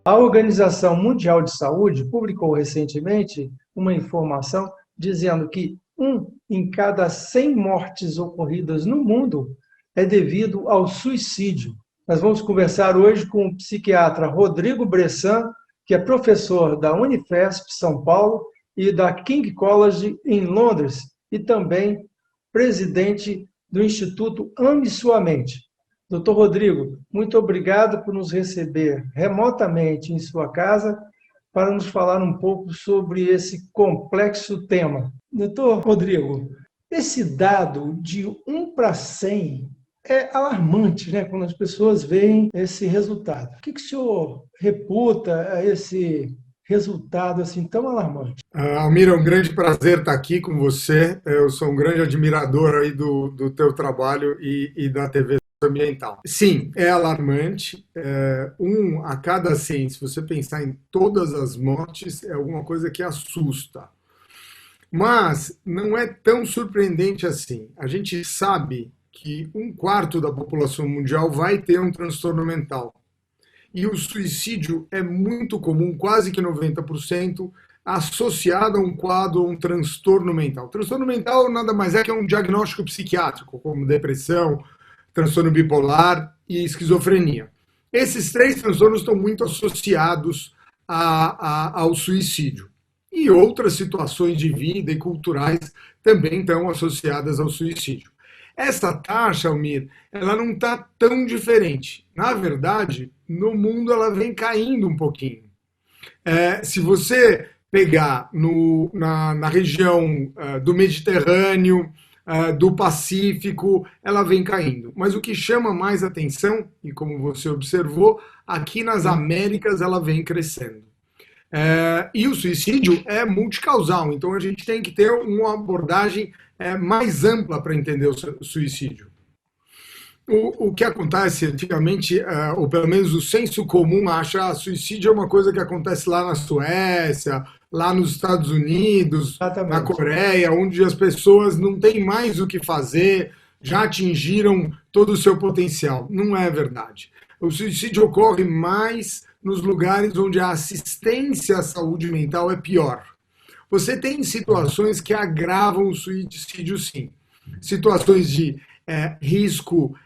A Organização Mundial de Saúde publicou recentemente uma informação dizendo que 1 em cada 100 mortes ocorridas no mundo é devido ao suicídio. Nós vamos conversar hoje com o psiquiatra Rodrigo Bressan, que é professor da Unifesp São Paulo e da King College em Londres e também presidente do Instituto Ame Sua Mente. Doutor Rodrigo, muito obrigado por nos receber remotamente em sua casa para nos falar um pouco sobre esse complexo tema. Doutor Rodrigo, esse dado de 1 para 100 é alarmante, né? Quando as pessoas veem esse resultado. O que o senhor reputa a esse resultado assim tão alarmante? Almir, é um grande prazer estar aqui com você. Eu sou um grande admirador aí do teu trabalho e da TV ambiental. Sim, é alarmante. 1 a cada 100, se você pensar em todas as mortes, é alguma coisa que assusta. Mas não é tão surpreendente assim. A gente sabe que 1/4 da população mundial vai ter um transtorno mental. E o suicídio é muito comum, quase que 90%, associado a um quadro, a um transtorno mental. Transtorno mental nada mais é que um diagnóstico psiquiátrico, como depressão, transtorno bipolar e esquizofrenia. Esses três transtornos estão muito associados ao suicídio. E outras situações de vida e culturais também estão associadas ao suicídio. Essa taxa, Almir, ela não está tão diferente. Na verdade, no mundo ela vem caindo um pouquinho. Se você pegar na região do Mediterrâneo, do Pacífico, ela vem caindo. Mas o que chama mais atenção, e como você observou, aqui nas Américas ela vem crescendo. E o suicídio é multicausal, então a gente tem que ter uma abordagem mais ampla para entender o suicídio. O que acontece antigamente, ou pelo menos o senso comum acha que suicídio é uma coisa que acontece lá na Suécia, lá nos Estados Unidos, na Exatamente. Coreia, onde as pessoas não têm mais o que fazer, já atingiram todo o seu potencial. Não é verdade. O suicídio ocorre mais nos lugares onde a assistência à saúde mental é pior. Você tem situações que agravam o suicídio, sim. Situações de risco,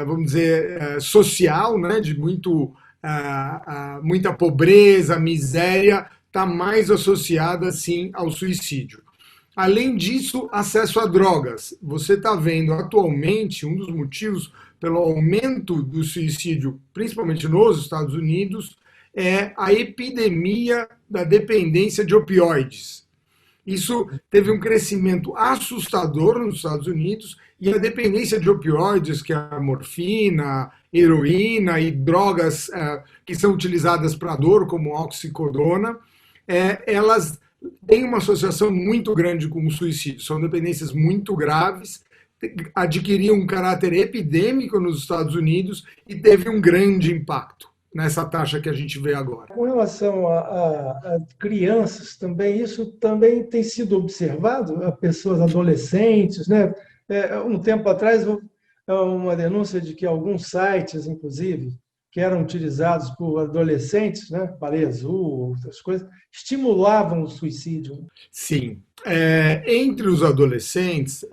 vamos dizer, social, né, de muita pobreza, miséria, está mais associada, sim, ao suicídio. Além disso, acesso a drogas. Você está vendo atualmente um dos motivos pelo aumento do suicídio, principalmente nos Estados Unidos, é a epidemia da dependência de opioides. Isso teve um crescimento assustador nos Estados Unidos e a dependência de opioides, que é a morfina, heroína e drogas que são utilizadas para dor, como oxicodona, elas têm uma associação muito grande com o suicídio. São dependências muito graves, adquiriu um caráter epidêmico nos Estados Unidos e teve um grande impacto nessa taxa que a gente vê agora. Com relação a crianças também, isso também tem sido observado, a pessoas adolescentes, né? Um tempo atrás, uma denúncia de que alguns sites, inclusive, que eram utilizados por adolescentes, né? Baleia Azul, outras coisas, estimulavam o suicídio. Sim. Entre os adolescentes,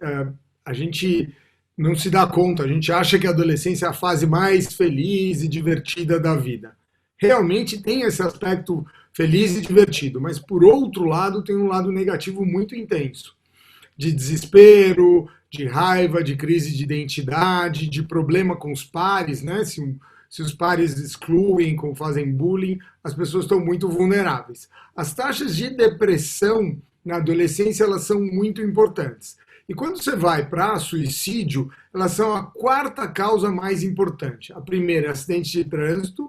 a gente não se dá conta, a gente acha que a adolescência é a fase mais feliz e divertida da vida. Realmente tem esse aspecto feliz e divertido, mas por outro lado tem um lado negativo muito intenso, de desespero, de raiva, de crise de identidade, de problema com os pares, né? Se os pares excluem, como fazem bullying, as pessoas estão muito vulneráveis. As taxas de depressão na adolescência elas são muito importantes. E quando você vai para suicídio, elas são a quarta causa mais importante. A primeira é acidente de trânsito,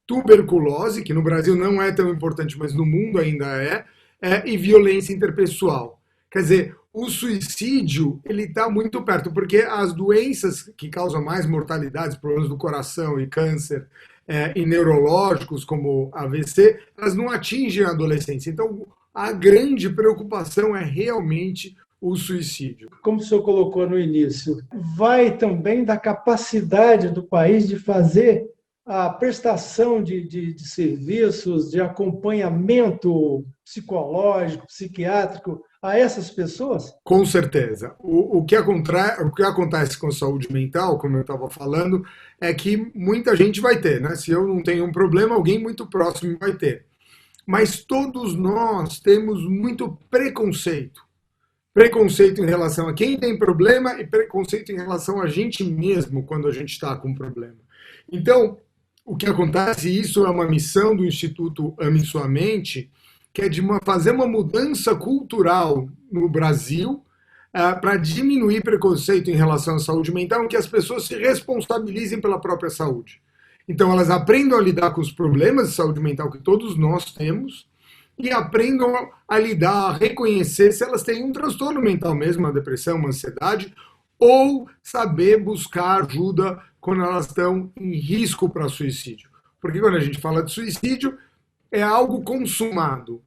tuberculose, que no Brasil não é tão importante, mas no mundo ainda e violência interpessoal. Quer dizer, o suicídio ele está muito perto, porque as doenças que causam mais mortalidade, problemas do coração e câncer e neurológicos, como AVC, elas não atingem a adolescência. Então, a grande preocupação é realmente o suicídio. Como o senhor colocou no início, vai também da capacidade do país de fazer a prestação de serviços, de acompanhamento psicológico, psiquiátrico a essas pessoas? Com certeza. O que acontece com saúde mental, como eu estava falando, é que muita gente vai ter, né? Se eu não tenho um problema, alguém muito próximo vai ter. Mas todos nós temos muito preconceito. Preconceito em relação a quem tem problema e preconceito em relação a gente mesmo quando a gente está com problema. Então, o que acontece, isso é uma missão do Instituto Ame Sua Mente, que é de fazer uma mudança cultural no Brasil para diminuir preconceito em relação à saúde mental, em que as pessoas se responsabilizem pela própria saúde. Então, elas aprendam a lidar com os problemas de saúde mental que todos nós temos e aprendam a lidar, a reconhecer se elas têm um transtorno mental mesmo, uma depressão, uma ansiedade, ou saber buscar ajuda quando elas estão em risco para suicídio. Porque quando a gente fala de suicídio, é algo consumado.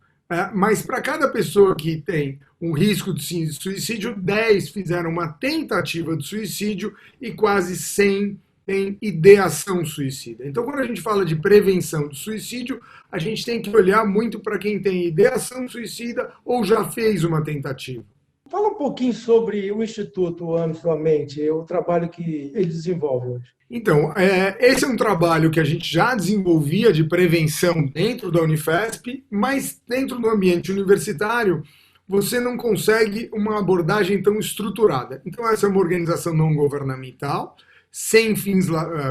Mas para cada pessoa que tem um risco de suicídio, 10 fizeram uma tentativa de suicídio e quase 100 têm ideação suicida. Então, quando a gente fala de prevenção do suicídio, a gente tem que olhar muito para quem tem ideação suicida ou já fez uma tentativa. Fala um pouquinho sobre o Instituto Ame Sua Mente, o trabalho que ele desenvolve hoje. Então, esse é um trabalho que a gente já desenvolvia de prevenção dentro da Unifesp, mas dentro do ambiente universitário você não consegue uma abordagem tão estruturada. Então, essa é uma organização não governamental, sem fins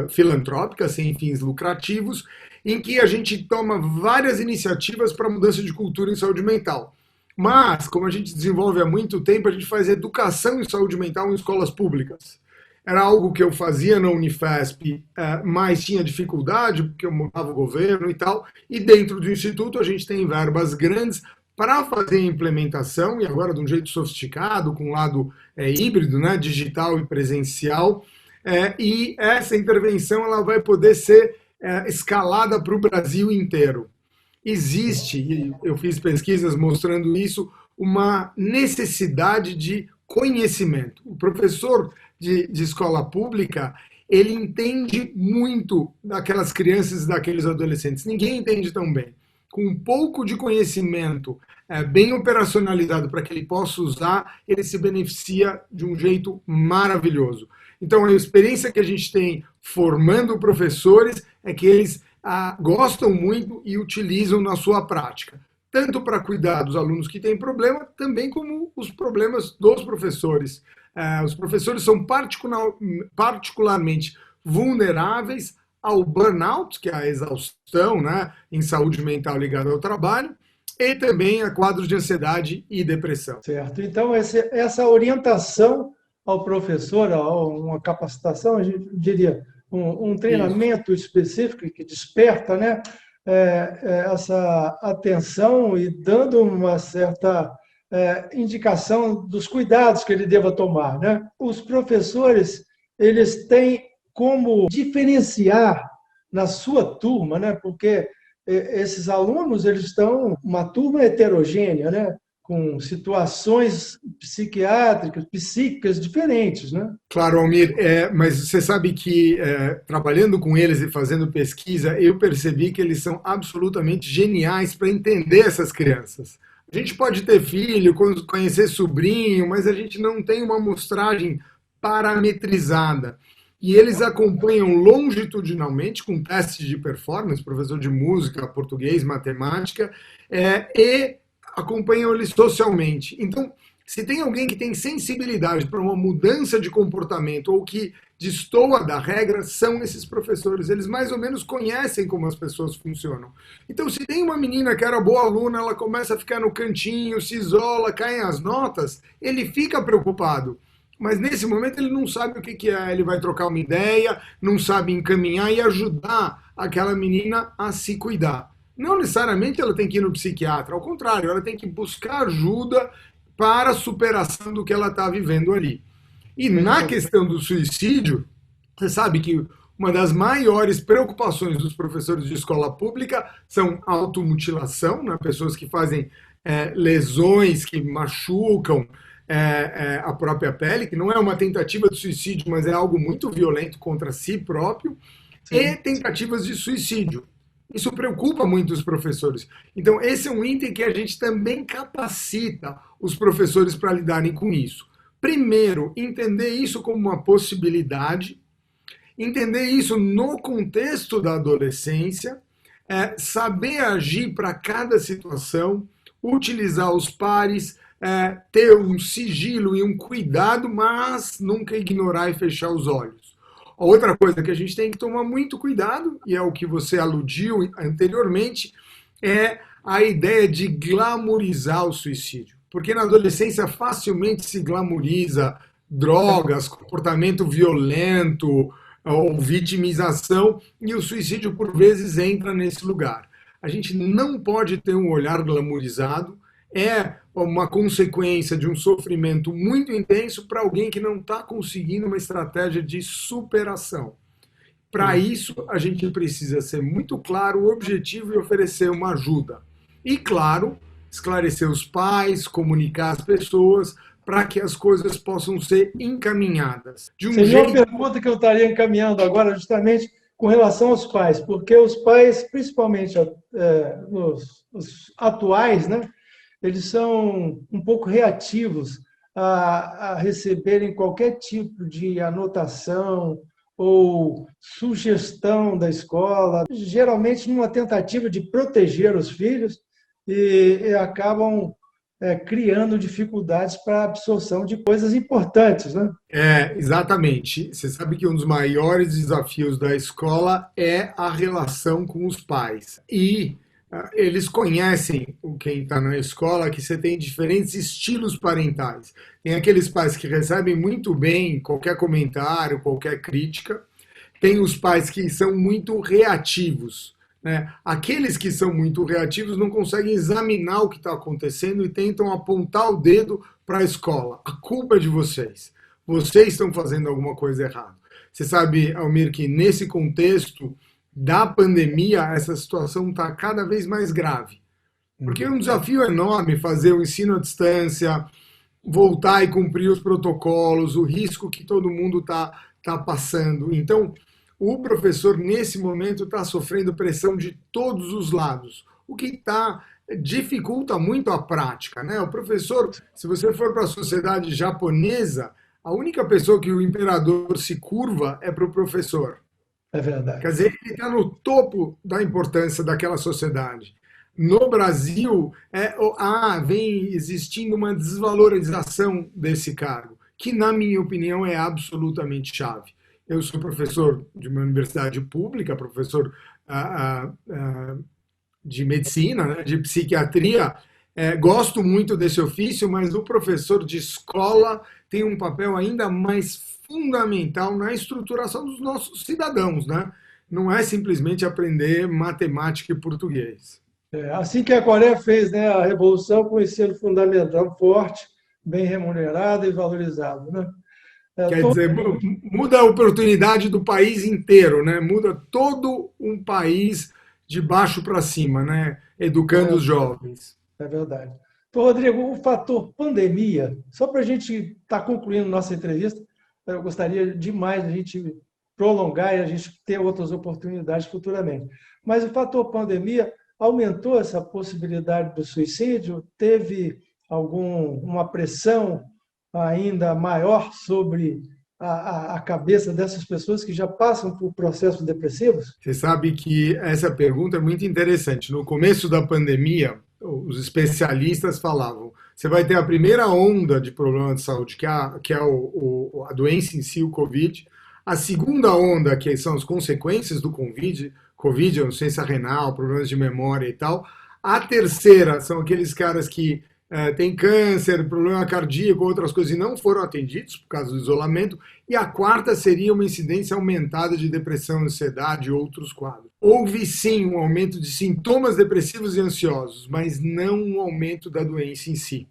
filantrópicas, sem fins lucrativos, em que a gente toma várias iniciativas para mudança de cultura em saúde mental. Mas, como a gente desenvolve há muito tempo, a gente faz educação em saúde mental em escolas públicas. Era algo que eu fazia na Unifesp, mas tinha dificuldade, porque eu mudava o governo e tal. E dentro do Instituto a gente tem verbas grandes para fazer a implementação, e agora de um jeito sofisticado, com um lado híbrido, né, digital e presencial. E essa intervenção ela vai poder ser escalada para o Brasil inteiro. Existe, e eu fiz pesquisas mostrando isso, uma necessidade de conhecimento. O professor de escola pública, ele entende muito daquelas crianças e daqueles adolescentes. Ninguém entende tão bem. Com um pouco de conhecimento bem operacionalizado para que ele possa usar, ele se beneficia de um jeito maravilhoso. Então, a experiência que a gente tem formando professores é que eles gostam muito e utilizam na sua prática, tanto para cuidar dos alunos que têm problema, também como os problemas dos professores. Os professores são particularmente vulneráveis ao burnout, que é a exaustão, né, em saúde mental ligada ao trabalho, e também a quadros de ansiedade e depressão. Certo. Então, essa orientação ao professor, uma capacitação, a gente diria, um treinamento específico que desperta, né, essa atenção e dando uma certa indicação dos cuidados que ele deva tomar, né? Os professores, eles têm como diferenciar na sua turma, né? Porque esses alunos, eles estão uma turma heterogênea, né? Com situações psiquiátricas, psíquicas diferentes, né? Claro, Almir, mas você sabe que trabalhando com eles e fazendo pesquisa, eu percebi que eles são absolutamente geniais para entender essas crianças. A gente pode ter filho, conhecer sobrinho, mas a gente não tem uma amostragem parametrizada. E eles acompanham longitudinalmente com testes de performance, professor de música, português, matemática, e acompanham eles socialmente. Então, se tem alguém que tem sensibilidade para uma mudança de comportamento ou que destoa da regra, são esses professores. Eles mais ou menos conhecem como as pessoas funcionam. Então, se tem uma menina que era boa aluna, ela começa a ficar no cantinho, se isola, caem as notas, ele fica preocupado. Mas nesse momento ele não sabe o que é. Ele vai trocar uma ideia, não sabe encaminhar e ajudar aquela menina a se cuidar. Não necessariamente ela tem que ir no psiquiatra, ao contrário, ela tem que buscar ajuda para a superação do que ela está vivendo ali. E na questão do suicídio, você sabe que uma das maiores preocupações dos professores de escola pública são automutilação, né? Pessoas que fazem lesões, que machucam a própria pele, que não é uma tentativa de suicídio, mas é algo muito violento contra si próprio. e sim. tentativas de suicídio. Isso preocupa muito os professores. Então, esse é um item que a gente também capacita os professores para lidarem com isso. Primeiro, entender isso como uma possibilidade, entender isso no contexto da adolescência, saber agir para cada situação, utilizar os pares, ter um sigilo e um cuidado, mas nunca ignorar e fechar os olhos. Outra coisa que a gente tem que tomar muito cuidado, e é o que você aludiu anteriormente, é a ideia de glamorizar o suicídio. Porque na adolescência facilmente se glamoriza drogas, comportamento violento ou vitimização, e o suicídio por vezes entra nesse lugar. A gente não pode ter um olhar glamorizado, é uma consequência de um sofrimento muito intenso para alguém que não está conseguindo uma estratégia de superação. Para Sim. isso, a gente precisa ser muito claro, objetivo e oferecer uma ajuda. E, claro, esclarecer os pais, comunicar as pessoas, para que as coisas possam ser encaminhadas de um Seria uma jeito. pergunta que eu estaria encaminhando agora, justamente com relação aos pais, porque os pais, principalmente os atuais, né, eles são um pouco reativos a receberem qualquer tipo de anotação ou sugestão da escola, geralmente numa tentativa de proteger os filhos e acabam criando dificuldades para a absorção de coisas importantes, né? Exatamente. Você sabe que um dos maiores desafios da escola é a relação com os pais. E eles conhecem quem está na escola que você tem diferentes estilos parentais. Tem aqueles pais que recebem muito bem qualquer comentário, qualquer crítica. Tem os pais que são muito reativos. Né? Aqueles que são muito reativos não conseguem examinar o que está acontecendo e tentam apontar o dedo para a escola. A culpa é de vocês. Vocês estão fazendo alguma coisa errada. Você sabe, Almir, que nesse contexto da pandemia, essa situação está cada vez mais grave. Porque é um desafio enorme fazer o ensino à distância, voltar e cumprir os protocolos, o risco que todo mundo está passando. Então, o professor, nesse momento, está sofrendo pressão de todos os lados, o que dificulta muito a prática. Né? O professor, se você for para a sociedade japonesa, a única pessoa que o imperador se curva é para o professor. É Quer verdade. dizer, ele está no topo da importância daquela sociedade. No Brasil, vem existindo uma desvalorização desse cargo, que, na minha opinião, é absolutamente chave. Eu sou professor de uma universidade pública, professor de medicina, né, de psiquiatria, gosto muito desse ofício, mas o professor de escola tem um papel ainda mais fundamental na estruturação dos nossos cidadãos, né? Não é simplesmente aprender matemática e português. Assim que a Coreia fez, né, a revolução com o ensino fundamental forte, bem remunerado e valorizado, né? Quer dizer, muda a oportunidade do país inteiro, né? Muda todo um país de baixo para cima, né? Educando os jovens. É verdade. Então, Rodrigo, o fator pandemia, só para a gente estar concluindo nossa entrevista, eu gostaria demais de a gente prolongar e a gente ter outras oportunidades futuramente. Mas o fator pandemia aumentou essa possibilidade do suicídio? Teve alguma pressão ainda maior sobre a cabeça dessas pessoas que já passam por processos depressivos? Você sabe que essa pergunta é muito interessante. No começo da pandemia, os especialistas falavam: você vai ter a primeira onda de problema de saúde, que é a doença em si, o Covid. A segunda onda, que são as consequências do Covid, a insuficiência renal, problemas de memória e tal. A terceira são aqueles caras que têm câncer, problema cardíaco, outras coisas, e não foram atendidos por causa do isolamento. E a quarta seria uma incidência aumentada de depressão, ansiedade e outros quadros. Houve sim um aumento de sintomas depressivos e ansiosos, mas não um aumento da doença em si.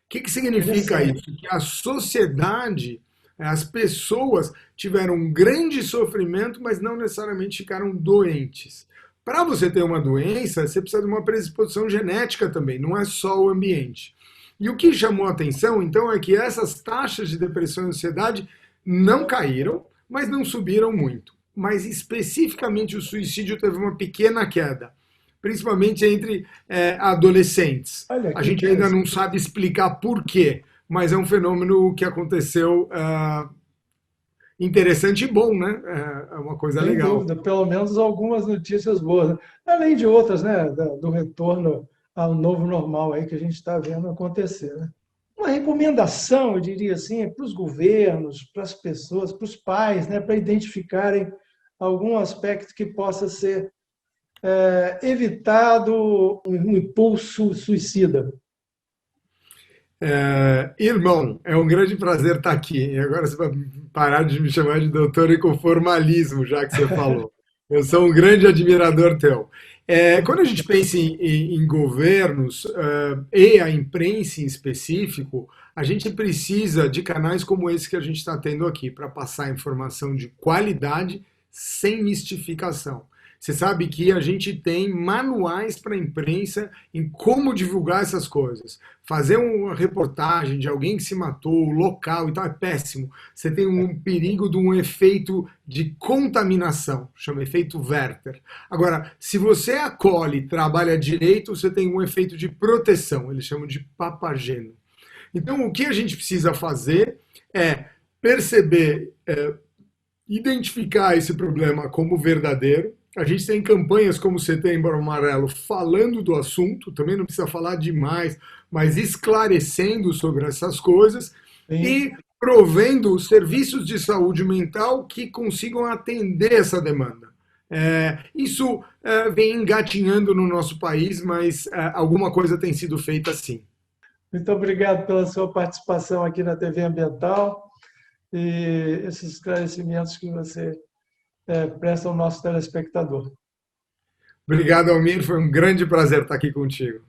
O que significa Interessante. isso? Que a sociedade, as pessoas tiveram um grande sofrimento, mas não necessariamente ficaram doentes. Para você ter uma doença, você precisa de uma predisposição genética também, não é só o ambiente. E o que chamou a atenção, então, é que essas taxas de depressão e ansiedade não caíram, mas não subiram muito. mas especificamente o suicídio teve uma pequena queda, principalmente entre adolescentes. Olha, A que gente ainda não interessante. sabe explicar por quê, mas é um fenômeno que aconteceu interessante e bom, né? É uma coisa Sem legal. dúvida, pelo menos algumas notícias boas, né? Além de outras, né, do retorno ao novo normal aí que a gente está vendo acontecer, né? Uma recomendação, eu diria assim, para os governos, para as pessoas, para os pais, né, para identificarem algum aspecto que possa ser evitado um impulso suicida. Irmão, é um grande prazer estar aqui. E agora você vai parar de me chamar de doutor e com formalismo, já que você falou. Eu sou um grande admirador teu. Quando a gente pensa em governos e a imprensa em específico, a gente precisa de canais como esse que a gente está tendo aqui para passar informação de qualidade sem mistificação. Você sabe que a gente tem manuais para a imprensa em como divulgar essas coisas. Fazer uma reportagem de alguém que se matou, o local e tal, é péssimo. Você tem um perigo de um efeito de contaminação, chama efeito Werther. Agora, se você acolhe, trabalha direito, você tem um efeito de proteção, eles chamam de papageno. Então, o que a gente precisa fazer é perceber, identificar esse problema como verdadeiro. A gente tem campanhas como Setembro Amarelo falando do assunto, também não precisa falar demais, mas esclarecendo sobre essas coisas Sim. e provendo serviços de saúde mental que consigam atender essa demanda. Isso vem engatinhando no nosso país, mas alguma coisa tem sido feita sim. Muito obrigado pela sua participação aqui na TV Ambiental e esses esclarecimentos que você presta ao nosso telespectador. Obrigado, Almir, foi um grande prazer estar aqui contigo.